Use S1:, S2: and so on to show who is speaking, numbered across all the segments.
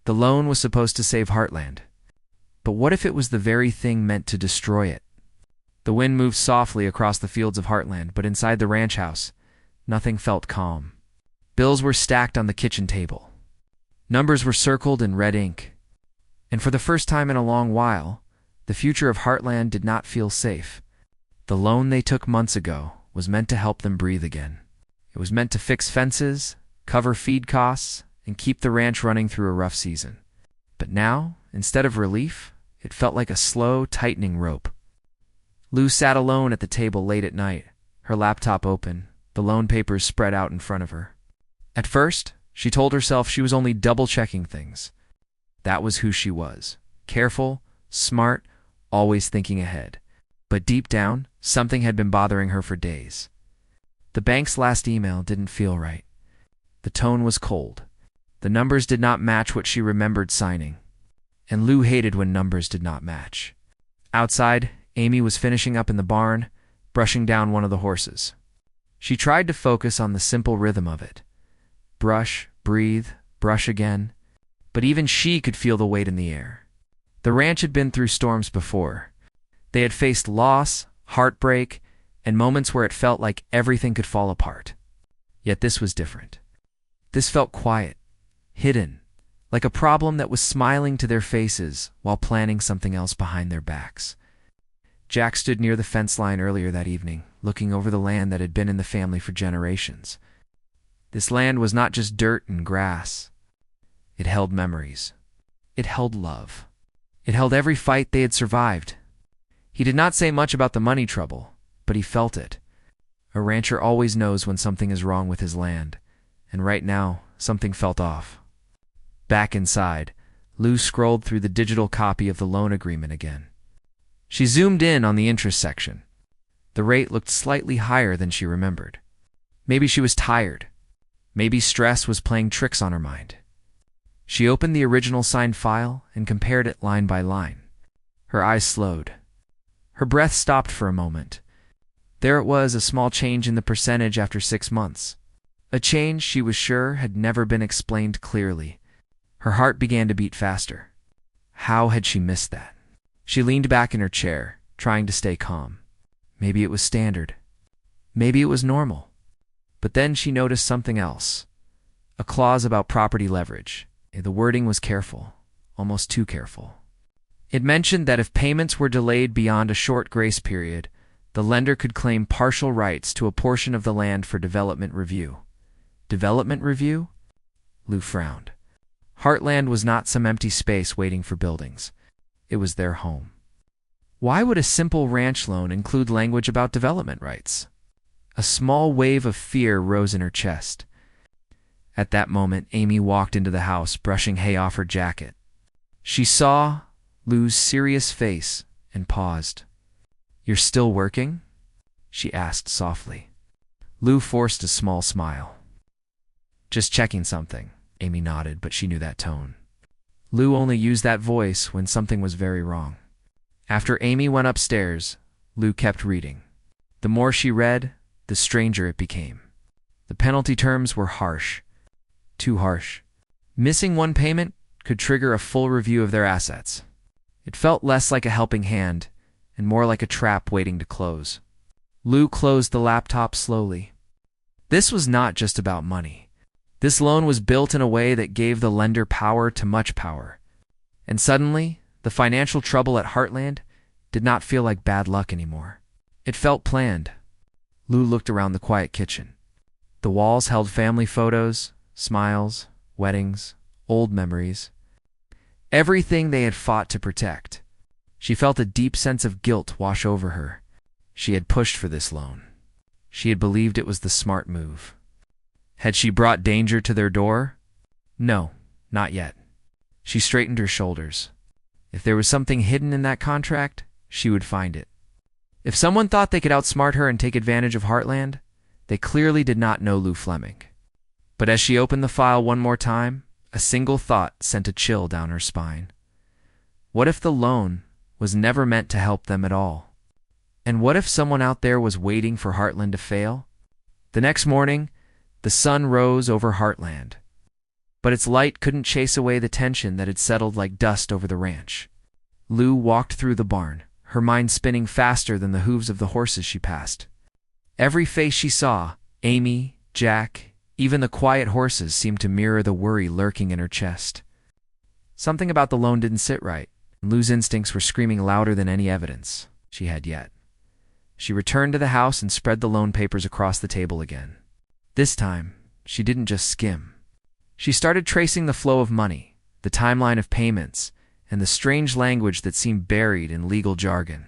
S1: The loan was supposed to save Heartland. But what if it was the very thing meant to destroy it? The wind moved softly across the fields of Heartland, but inside the ranch house, nothing felt calm. Bills were stacked on the kitchen table. Numbers were circled in red ink. And for the first time in a long while, the future of Heartland did not feel safe. The loan they took months ago was meant to help them breathe again. It was meant to fix fences, cover feed costs, and keep the ranch running through a rough season. But now, instead of relief, it felt like a slow, tightening rope. Lou sat alone at the table late at night, her laptop open, the loan papers spread out in front of her. At first, she told herself she was only double-checking things. That was who she was. Careful, smart, always thinking ahead. But deep down, something had been bothering her for days. The bank's last email didn't feel right. The tone was cold. The numbers did not match what she remembered signing. And Lou hated when numbers did not match. Outside, Amy was finishing up in the barn, brushing down one of the horses. She tried to focus on the simple rhythm of it. Brush, breathe, brush again. But even she could feel the weight in the air. The ranch had been through storms before. They had faced loss, heartbreak, and moments where it felt like everything could fall apart. Yet this was different. This felt quiet, hidden, like a problem that was smiling to their faces while planning something else behind their backs. Jack stood near the fence line earlier that evening, looking over the land that had been in the family for generations. This land was not just dirt and grass. It held memories. It held love. It held every fight they had survived. He did not say much about the money trouble, but he felt it. A rancher always knows when something is wrong with his land, and right now, something felt off. Back inside, Lou scrolled through the digital copy of the loan agreement again. She zoomed in on the interest section. The rate looked slightly higher than she remembered. Maybe she was tired. Maybe stress was playing tricks on her mind. She opened the original signed file and compared it line by line. Her eyes slowed. Her breath stopped for a moment. There it was, a small change in the percentage after 6 months. A change she was sure had never been explained clearly. Her heart began to beat faster. How had she missed that? She leaned back in her chair, trying to stay calm. Maybe it was standard. Maybe it was normal. But then she noticed something else. A clause about property leverage. The wording was careful, almost too careful. It mentioned that if payments were delayed beyond a short grace period, the lender could claim partial rights to a portion of the land for development review. Development review? Lou frowned. Heartland was not some empty space waiting for buildings. It was their home. Why would a simple ranch loan include language about development rights? A small wave of fear rose in her chest. At that moment, Amy walked into the house, brushing hay off her jacket. She saw Lou's serious face and paused. "You're still working?" she asked softly. Lou forced a small smile. "Just checking something," Amy nodded, but she knew that tone. Lou only used that voice when something was very wrong. After Amy went upstairs, Lou kept reading. The more she read, the stranger it became. The penalty terms were harsh. Too harsh. Missing one payment could trigger a full review of their assets. It felt less like a helping hand and more like a trap waiting to close. Lou closed the laptop slowly. This was not just about money. This loan was built in a way that gave the lender power to much power. And suddenly, the financial trouble at Heartland did not feel like bad luck anymore. It felt planned. Lou looked around the quiet kitchen. The walls held family photos, smiles, weddings, old memories. Everything they had fought to protect. She felt a deep sense of guilt wash over her. She had pushed for this loan. She had believed it was the smart move. Had she brought danger to their door? No, not yet. She straightened her shoulders. If there was something hidden in that contract, she would find it. If someone thought they could outsmart her and take advantage of Heartland, they clearly did not know Lou Fleming. But as she opened the file one more time, a single thought sent a chill down her spine. What if the loan was never meant to help them at all? And what if someone out there was waiting for Heartland to fail? The next morning, the sun rose over Heartland. but its light couldn't chase away the tension that had settled like dust over the ranch. Lou walked through the barn, her mind spinning faster than the hooves of the horses she passed. Every face she saw, Amy, Jack, even the quiet horses, seemed to mirror the worry lurking in her chest. Something about the loan didn't sit right, and Lou's instincts were screaming louder than any evidence she had yet. She returned to the house and spread the loan papers across the table again. This time, she didn't just skim. She started tracing the flow of money, the timeline of payments, and the strange language that seemed buried in legal jargon.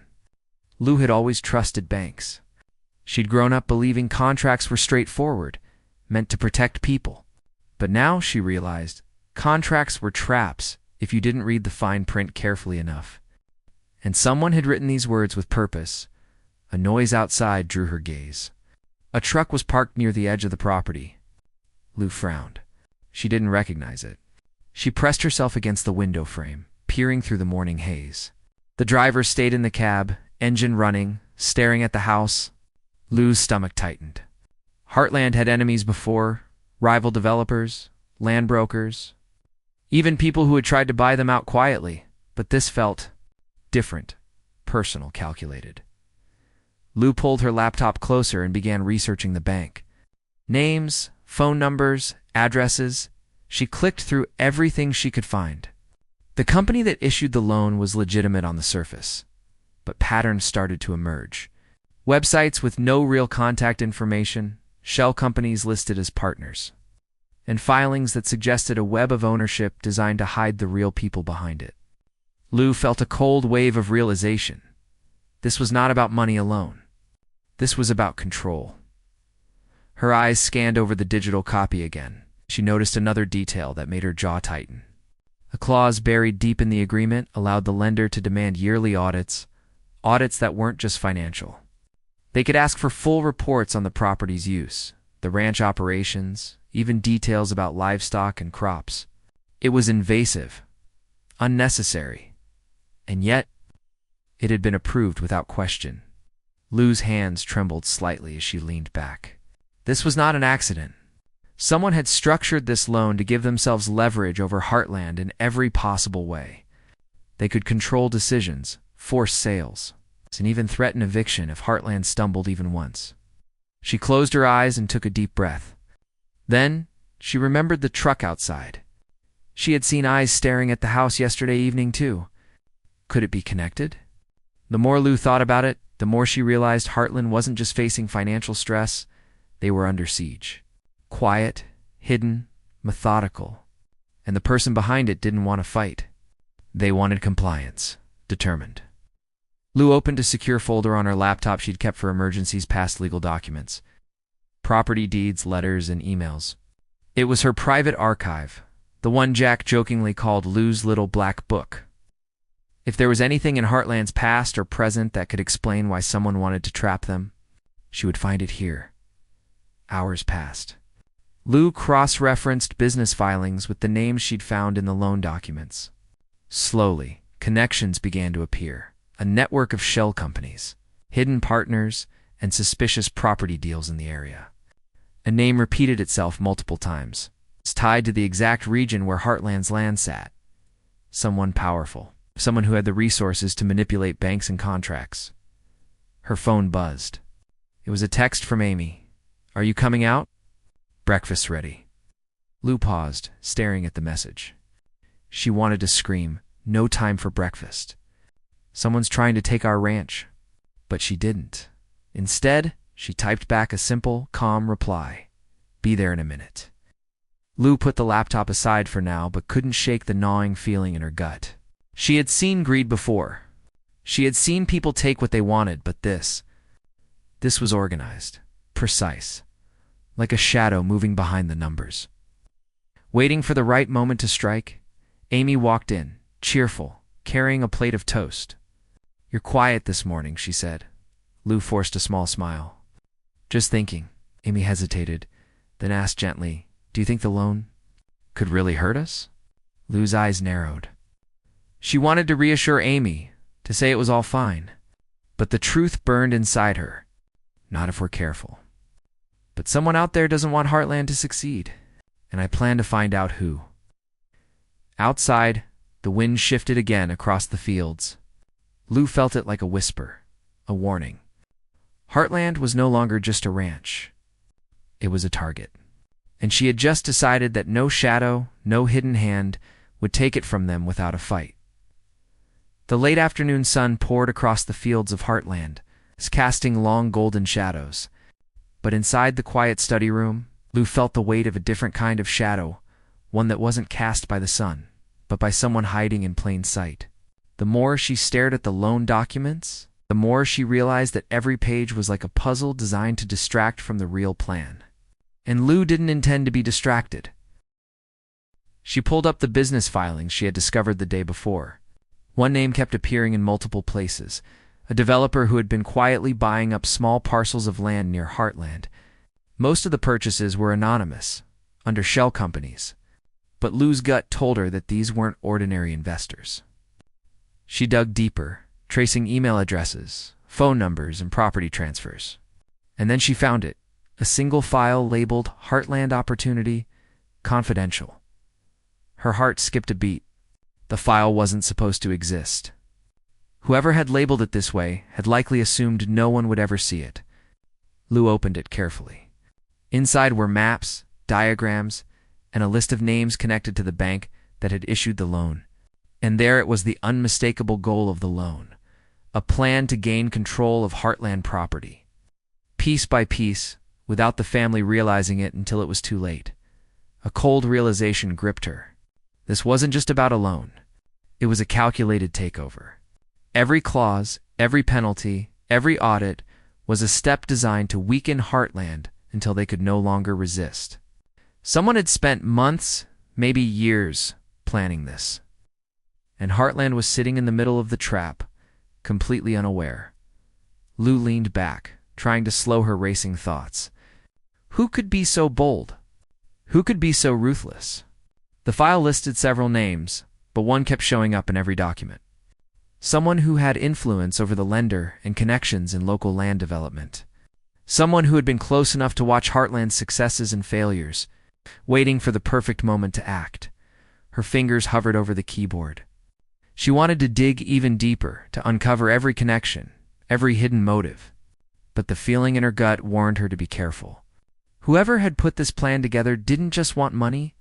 S1: Lou had always trusted banks. She'd grown up believing contracts were straightforward, meant to protect people. But now she realized contracts were traps if you didn't read the fine print carefully enough. And someone had written these words with purpose. A noise outside drew her gaze. A truck was parked near the edge of the property. Lou frowned. She didn't recognize it. She pressed herself against the window frame, peering through the morning haze. The driver stayed in the cab, engine running, staring at the house. Lou's stomach tightened. Heartland had enemies before, rival developers, land brokers, even people who had tried to buy them out quietly, but this felt different, personal, calculated. Lou pulled her laptop closer and began researching the bank. Names, phone numbers, addresses. She clicked through everything she could find. The company that issued the loan was legitimate on the surface, but patterns started to emerge. Websites with no real contact information, shell companies listed as partners, and filings that suggested a web of ownership designed to hide the real people behind it. Lou felt a cold wave of realization. This was not about money alone. This was about control. Her eyes scanned over the digital copy again. She noticed another detail that made her jaw tighten. A clause buried deep in the agreement allowed the lender to demand yearly audits that weren't just financial. They could ask for full reports on the property's use, the ranch operations, even details about livestock and crops. It was invasive, unnecessary, and yet it had been approved without question. Lou's hands trembled slightly as she leaned back. This was not an accident. Someone had structured this loan to give themselves leverage over Heartland in every possible way. They could control decisions, force sales, and even threaten eviction if Heartland stumbled even once. She closed her eyes and took a deep breath. Then she remembered the truck outside. She had seen eyes staring at the house yesterday evening too. Could it be connected? The more Lou thought about it, the more she realized Heartland wasn't just facing financial stress, they were under siege. Quiet, hidden, methodical. And the person behind it didn't want to fight. They wanted compliance, determined. Lou opened a secure folder on her laptop she'd kept for emergencies past legal documents. Property deeds, letters, and emails. It was her private archive, the one Jack jokingly called Lou's little black book. If there was anything in Heartland's past or present that could explain why someone wanted to trap them, she would find it here. Hours passed. Lou cross-referenced business filings with the names she'd found in the loan documents. Slowly, connections began to appear. A network of shell companies, hidden partners, and suspicious property deals in the area. A name repeated itself multiple times. It's tied to the exact region where Heartland's land sat. Someone powerful. Someone who had the resources to manipulate banks and contracts. Her phone buzzed. It was a text from Amy. "Are you coming out?" "Breakfast's ready." Lou paused, staring at the message. She wanted to scream, "No time for breakfast. Someone's trying to take our ranch." But she didn't. Instead, she typed back a simple, calm reply. "Be there in a minute." Lou put the laptop aside for now, but couldn't shake the gnawing feeling in her gut. She had seen greed before. She had seen people take what they wanted, but this was organized, precise, like a shadow moving behind the numbers. Waiting for the right moment to strike, Amy walked in, cheerful, carrying a plate of toast. "You're quiet this morning," she said. Lou forced a small smile. "Just thinking." Amy hesitated, then asked gently, "Do you think the loan could really hurt us?" Lou's eyes narrowed. She wanted to reassure Amy, to say it was all fine. But the truth burned inside her. Not if we're careful. But someone out there doesn't want Heartland to succeed. and I plan to find out who." Outside, the wind shifted again across the fields. Lou felt it like a whisper, a warning. Heartland was no longer just a ranch. It was a target. And she had just decided that no shadow, no hidden hand would take it from them without a fight. The late afternoon sun poured across the fields of Heartland, casting long golden shadows. But inside the quiet study room, Lou felt the weight of a different kind of shadow, one that wasn't cast by the sun, but by someone hiding in plain sight. The more she stared at the lone documents, the more she realized that every page was like a puzzle designed to distract from the real plan. And Lou didn't intend to be distracted. She pulled up the business filings she had discovered the day before. One name kept appearing in multiple places, a developer who had been quietly buying up small parcels of land near Heartland. Most of the purchases were anonymous, under shell companies, but Lou's gut told her that these weren't ordinary investors. She dug deeper, tracing email addresses, phone numbers, and property transfers. And then she found it, a single file labeled Heartland Opportunity, Confidential. Her heart skipped a beat. The file wasn't supposed to exist. Whoever had labeled it this way had likely assumed no one would ever see it. Lou opened it carefully. Inside were maps, diagrams, and a list of names connected to the bank that had issued the loan. And there it was, the unmistakable goal of the loan, a plan to gain control of Heartland property. Piece by piece, without the family realizing it until it was too late, a cold realization gripped her. This wasn't just about a loan. It was a calculated takeover. Every clause, every penalty, every audit was a step designed to weaken Heartland until they could no longer resist. Someone had spent months, maybe years, planning this. And Heartland was sitting in the middle of the trap, completely unaware. Lou leaned back, trying to slow her racing thoughts. Who could be so bold? Who could be so ruthless? The file listed several names, but one kept showing up in every document. Someone who had influence over the lender and connections in local land development. Someone who had been close enough to watch Heartland's successes and failures, waiting for the perfect moment to act. Her fingers hovered over the keyboard. She wanted to dig even deeper, to uncover every connection, every hidden motive. But the feeling in her gut warned her to be careful. Whoever had put this plan together didn't just want money,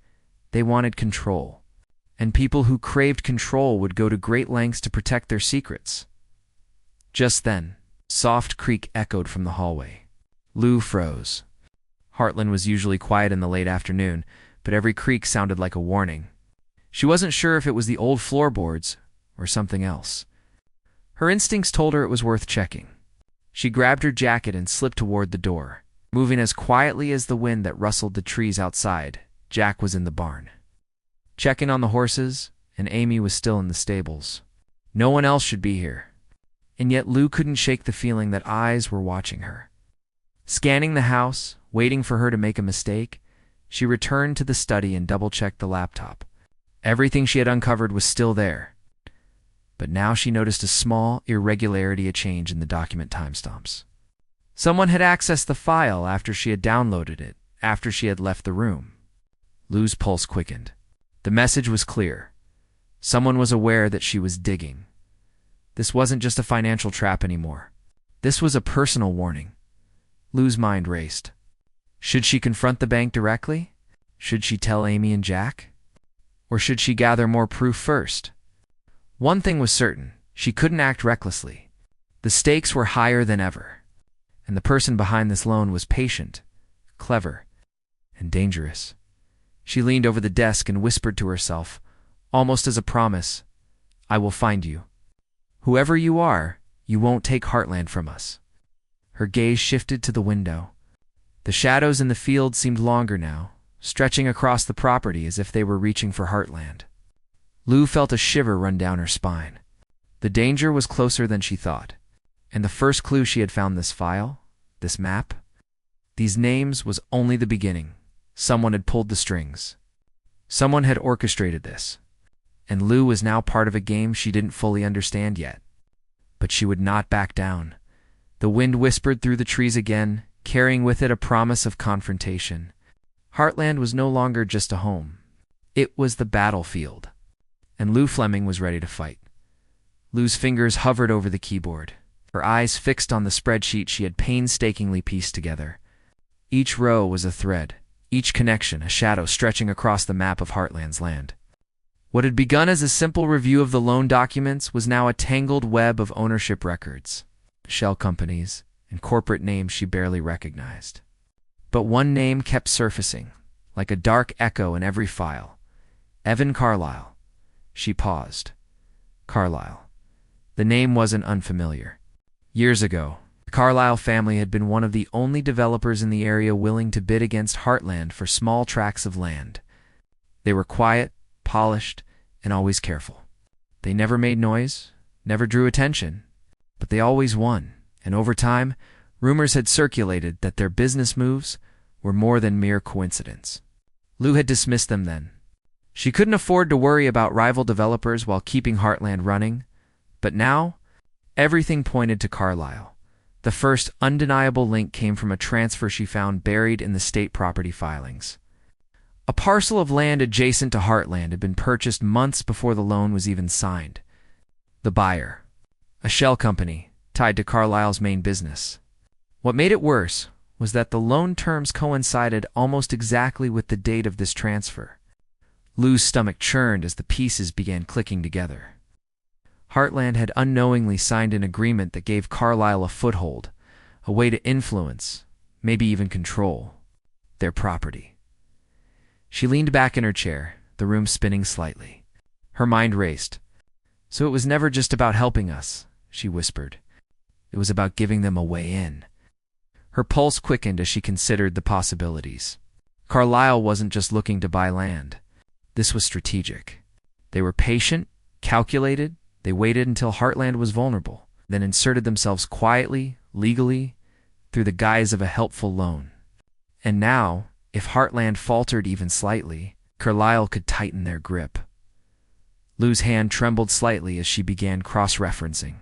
S1: they wanted control. And people who craved control would go to great lengths to protect their secrets. Just then, a soft creak echoed from the hallway. Lou froze. Heartland was usually quiet in the late afternoon, but every creak sounded like a warning. She wasn't sure if it was the old floorboards or something else. Her instincts told her it was worth checking. She grabbed her jacket and slipped toward the door. Moving as quietly as the wind that rustled the trees outside, Jack was in the barn, checking on the horses, and Amy was still in the stables. No one else should be here. And yet Lou couldn't shake the feeling that eyes were watching her. Scanning the house, waiting for her to make a mistake, she returned to the study and double-checked the laptop. Everything she had uncovered was still there. But now she noticed a small irregularity, a change in the document timestamps. Someone had accessed the file after she had downloaded it, after she had left the room. Lou's pulse quickened. The message was clear. Someone was aware that she was digging. This wasn't just a financial trap anymore. This was a personal warning. Lou's mind raced. Should she confront the bank directly? Should she tell Amy and Jack? Or should she gather more proof first? One thing was certain, she couldn't act recklessly. The stakes were higher than ever. And the person behind this loan was patient, clever, and dangerous. She leaned over the desk and whispered to herself, almost as a promise, "I will find you. Whoever you are, you won't take Heartland from us." Her gaze shifted to the window. The shadows in the field seemed longer now, stretching across the property as if they were reaching for Heartland. Lou felt a shiver run down her spine. The danger was closer than she thought. And the first clue she had found, this file, this map, these names, was only the beginning. Someone had pulled the strings. Someone had orchestrated this. And Lou was now part of a game she didn't fully understand yet. But she would not back down. The wind whispered through the trees again, carrying with it a promise of confrontation. Heartland was no longer just a home. It was the battlefield. And Lou Fleming was ready to fight. Lou's fingers hovered over the keyboard, her eyes fixed on the spreadsheet she had painstakingly pieced together. Each row was a thread, each connection a shadow stretching across the map of Heartland's land. What had begun as a simple review of the loan documents was now a tangled web of ownership records, shell companies, and corporate names she barely recognized. But one name kept surfacing, like a dark echo in every file. Evan Carlisle. She paused. Carlisle. The name wasn't unfamiliar. Years ago, the Carlisle family had been one of the only developers in the area willing to bid against Heartland for small tracts of land. They were quiet, polished, and always careful. They never made noise, never drew attention, but they always won, and over time, rumors had circulated that their business moves were more than mere coincidence. Lou had dismissed them then. She couldn't afford to worry about rival developers while keeping Heartland running, but now, everything pointed to Carlisle. The first undeniable link came from a transfer she found buried in the state property filings. A parcel of land adjacent to Heartland had been purchased months before the loan was even signed. The buyer, a shell company tied to Carlisle's main business. What made it worse was that the loan terms coincided almost exactly with the date of this transfer. Lou's stomach churned as the pieces began clicking together. Heartland had unknowingly signed an agreement that gave Carlisle a foothold, a way to influence, maybe even control, their property. She leaned back in her chair, the room spinning slightly. Her mind raced. So it was never just about helping us, she whispered. It was about giving them a way in. Her pulse quickened as she considered the possibilities. Carlisle wasn't just looking to buy land. This was strategic. They were patient, calculated. They waited until Heartland was vulnerable, then inserted themselves quietly, legally, through the guise of a helpful loan. And now, if Heartland faltered even slightly, Carlisle could tighten their grip. Lou's hand trembled slightly as she began cross-referencing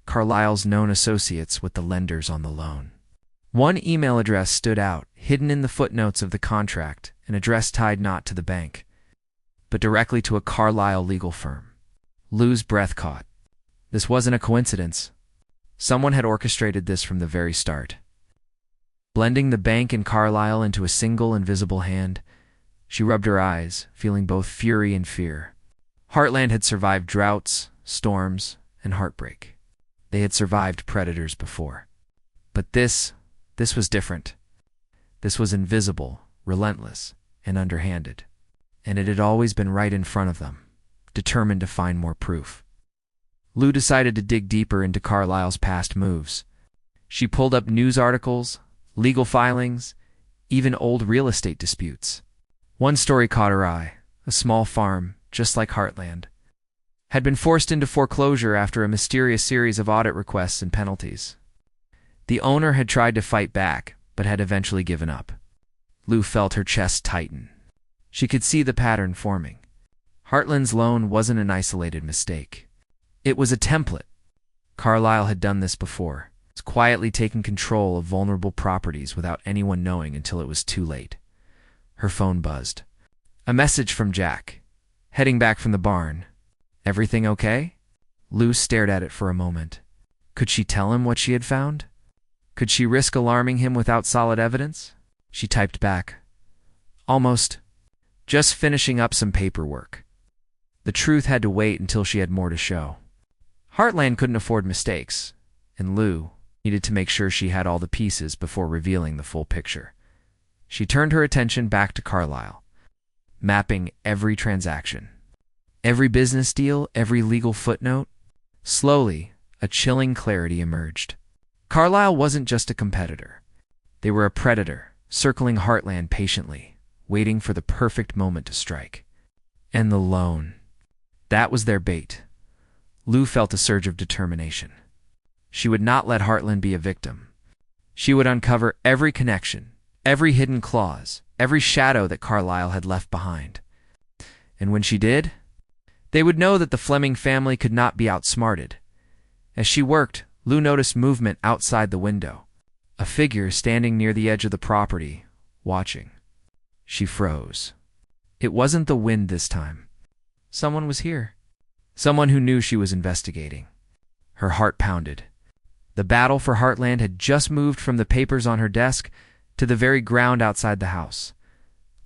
S1: Carlisle's known associates with the lenders on the loan. One email address stood out, hidden in the footnotes of the contract, an address tied not to the bank, but directly to a Carlisle legal firm. Lou's breath caught. This wasn't a coincidence. Someone had orchestrated this from the very start. Blending the bank and Carlisle into a single invisible hand, she rubbed her eyes, feeling both fury and fear. Heartland had survived droughts, storms, and heartbreak. They had survived predators before. But this was different. This was invisible, relentless, and underhanded. And it had always been right in front of them, determined to find more proof. Lou decided to dig deeper into Carlisle's past moves. She pulled up news articles, legal filings, even old real estate disputes. One story caught her eye. A small farm, just like Heartland, had been forced into foreclosure after a mysterious series of audit requests and penalties. The owner had tried to fight back, but had eventually given up. Lou felt her chest tighten. She could see the pattern forming. Heartland's loan wasn't an isolated mistake. It was a template. Carlisle had done this before, quietly taken control of vulnerable properties without anyone knowing until it was too late. Her phone buzzed. A message from Jack. Heading back from the barn. Everything okay? Lou stared at it for a moment. Could she tell him what she had found? Could she risk alarming him without solid evidence? She typed back. Almost. Just finishing up some paperwork. The truth had to wait until she had more to show. Heartland couldn't afford mistakes, and Lou needed to make sure she had all the pieces before revealing the full picture. She turned her attention back to Carlisle, mapping every transaction. Every business deal, every legal footnote. Slowly, a chilling clarity emerged. Carlisle wasn't just a competitor. They were a predator, circling Heartland patiently, waiting for the perfect moment to strike. And the loan. That was their bait. Lou felt a surge of determination. She would not let Heartland be a victim. She would uncover every connection, every hidden clause, every shadow that Carlisle had left behind. And when she did, they would know that the Fleming family could not be outsmarted. As she worked, Lou noticed movement outside the window. A figure standing near the edge of the property, watching. She froze. It wasn't the wind this time. Someone was here. Someone who knew she was investigating. Her heart pounded. The battle for Heartland had just moved from the papers on her desk to the very ground outside the house.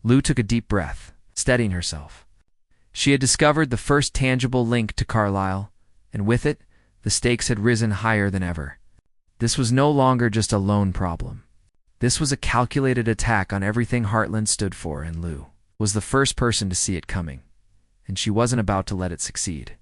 S1: Lou took a deep breath, steadying herself. She had discovered the first tangible link to Carlisle, and with it, the stakes had risen higher than ever. This was no longer just a lone problem. This was a calculated attack on everything Heartland stood for, and Lou was the first person to see it coming, and she wasn't about to let it succeed.